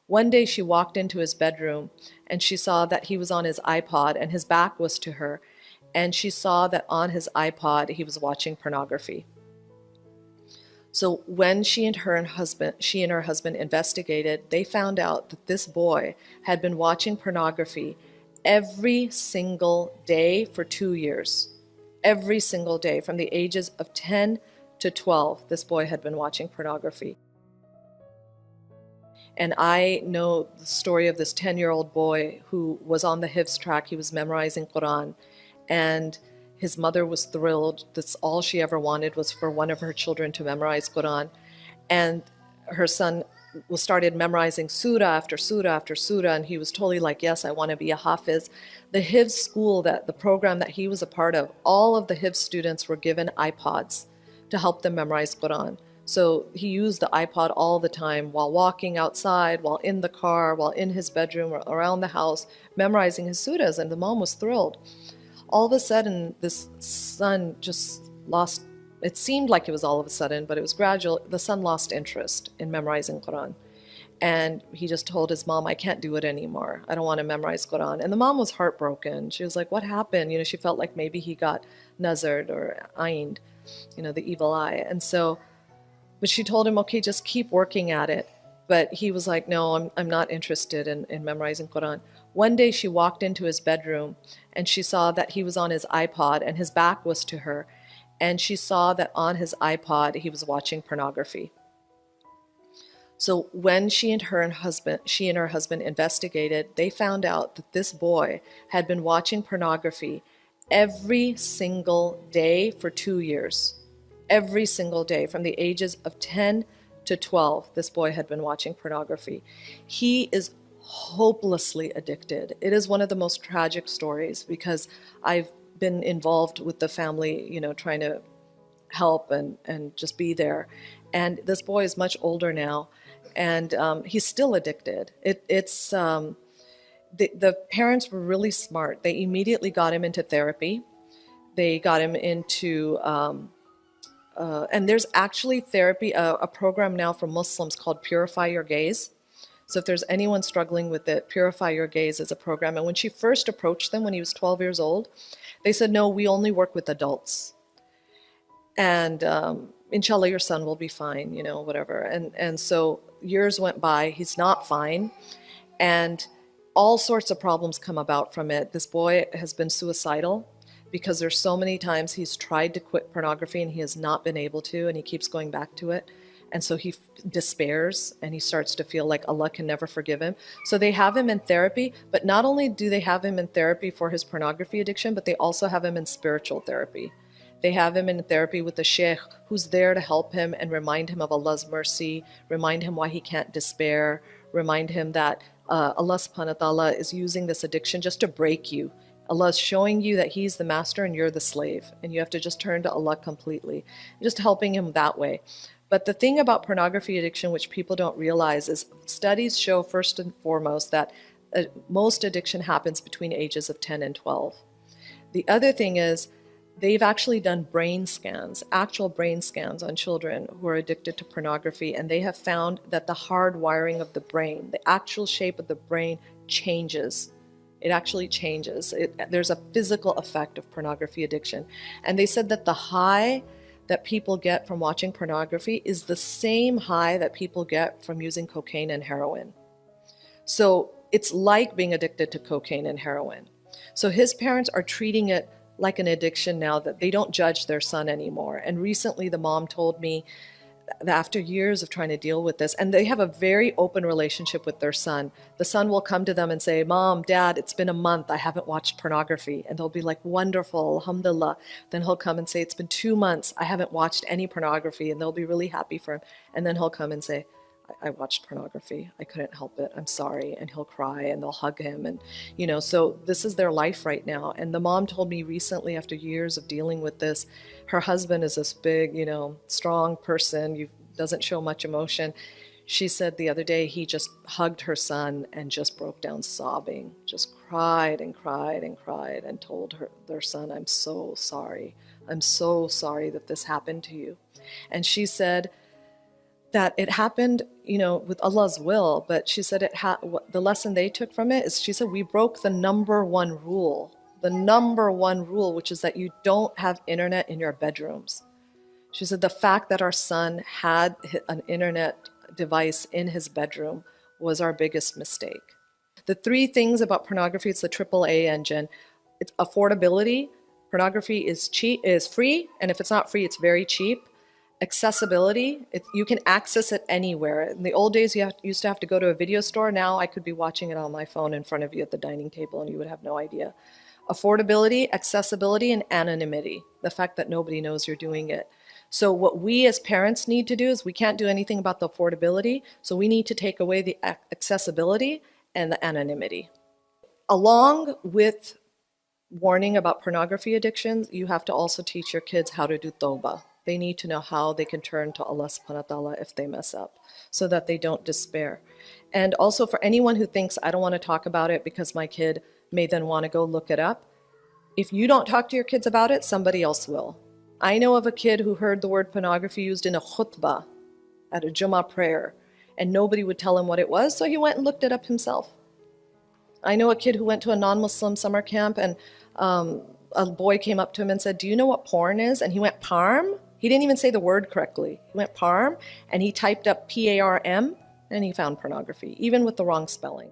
One day she walked into his bedroom and she saw that he was on his iPod and his back was to her. And she saw that on his iPod he was watching pornography. So when she and her husband investigated, they found out that this boy had been watching pornography every single day for 2 years. Every single day, from the ages of 10 to 12, this boy had been watching pornography. And I know the story of this 10-year-old boy who was on the Hifz track. He was memorizing Quran, and his mother was thrilled. That's all she ever wanted, was for one of her children to memorize Quran. And her son started memorizing surah after surah after surah, and he was totally like, yes, I want to be a hafiz. The Hifz school, the program that he was a part of, all of the Hifz students were given iPods to help them memorize Quran. So he used the iPod all the time, while walking outside, while in the car, while in his bedroom, or around the house, memorizing his surahs, and the mom was thrilled. All of a sudden, this son just lost, it seemed like it was all of a sudden, but it was gradual. The son lost interest in memorizing Quran. And he just told his mom, I can't do it anymore. I don't want to memorize Quran. And the mom was heartbroken. She was like, what happened? She felt like maybe he got nazared or ained, the evil eye. And so, but she told him, okay, just keep working at it. But he was like, no, I'm not interested in memorizing Quran. One day she walked into his bedroom and she saw that he was on his iPod and his back was to her. And she saw that on his iPod he was watching pornography. So when she and her husband investigated, they found out that this boy had been watching pornography every single day for 2 years. Every single day, from the ages of 10 to 12, this boy had been watching pornography. He is hopelessly addicted. It is one of the most tragic stories, because I've been involved with the family, trying to help and just be there. And this boy is much older now, and he's still addicted. The parents were really smart. They immediately got him into therapy. They got him into and there's actually therapy, a program now for Muslims called Purify Your Gaze. So if there's anyone struggling with it, Purify Your Gaze is a program. And when she first approached them when he was 12 years old, they said, no, we only work with adults. And inshallah, your son will be fine, whatever. And so years went by, he's not fine. And all sorts of problems come about from it. This boy has been suicidal, because there's so many times he's tried to quit pornography and he has not been able to, and he keeps going back to it. And so he despairs and he starts to feel like Allah can never forgive him. So they have him in therapy, but not only do they have him in therapy for his pornography addiction, but they also have him in spiritual therapy. They have him in therapy with a sheikh who's there to help him and remind him of Allah's mercy, remind him why he can't despair, remind him that Allah subhanahu wa ta'ala is using this addiction just to break you. Allah is showing you that He's the master and you're the slave, and you have to just turn to Allah completely. Just helping him that way. But the thing about pornography addiction, which people don't realize, is studies show first and foremost that most addiction happens between ages of 10 and 12. The other thing is, they've actually done brain scans, actual brain scans on children who are addicted to pornography, and they have found that the hard wiring of the brain, the actual shape of the brain, changes. It actually changes. There's a physical effect of pornography addiction. And they said that the high that people get from watching pornography is the same high that people get from using cocaine and heroin. So it's like being addicted to cocaine and heroin. So his parents are treating it like an addiction now, that they don't judge their son anymore. And recently the mom told me that after years of trying to deal with this, and they have a very open relationship with their son. The son will come to them and say, Mom, Dad, it's been a month, I haven't watched pornography. And they'll be like, wonderful, alhamdulillah. Then he'll come and say, it's been 2 months, I haven't watched any pornography. And they'll be really happy for him. And then he'll come and say, I watched pornography, I couldn't help it, I'm sorry. And he'll cry and they'll hug him. And, so this is their life right now. And the mom told me recently, after years of dealing with this, her husband is this big, strong person, doesn't show much emotion. She said the other day he just hugged her son and just broke down sobbing, just cried and cried and cried, and told their son, I'm so sorry. I'm so sorry that this happened to you. And she said, that it happened, with Allah's will, but she said the lesson they took from it is, she said, we broke the number one rule, which is that you don't have internet in your bedrooms. She said the fact that our son had an internet device in his bedroom was our biggest mistake. The three things about pornography, it's the AAA engine. It's affordability. Pornography is cheap, is free, and if it's not free, it's very cheap. Accessibility, you can access it anywhere. In the old days, you used to have to go to a video store. Now I could be watching it on my phone in front of you at the dining table and you would have no idea. Affordability, accessibility, and anonymity, the fact that nobody knows you're doing it. So what we as parents need to do is, we can't do anything about the affordability, so we need to take away the accessibility and the anonymity. Along with warning about pornography addictions, you have to also teach your kids how to do tawbah. They need to know how they can turn to Allah subhanahu wa ta'ala if they mess up, so that they don't despair. And also, for anyone who thinks, I don't want to talk about it because my kid may then want to go look it up, if you don't talk to your kids about it, somebody else will. I know of a kid who heard the word pornography used in a khutbah at a Jummah prayer, and nobody would tell him what it was, so he went and looked it up himself. I know a kid who went to a non-Muslim summer camp, and a boy came up to him and said, do you know what porn is? And he went, parm? He didn't even say the word correctly. He went parm, and he typed up PARM, and he found pornography, even with the wrong spelling.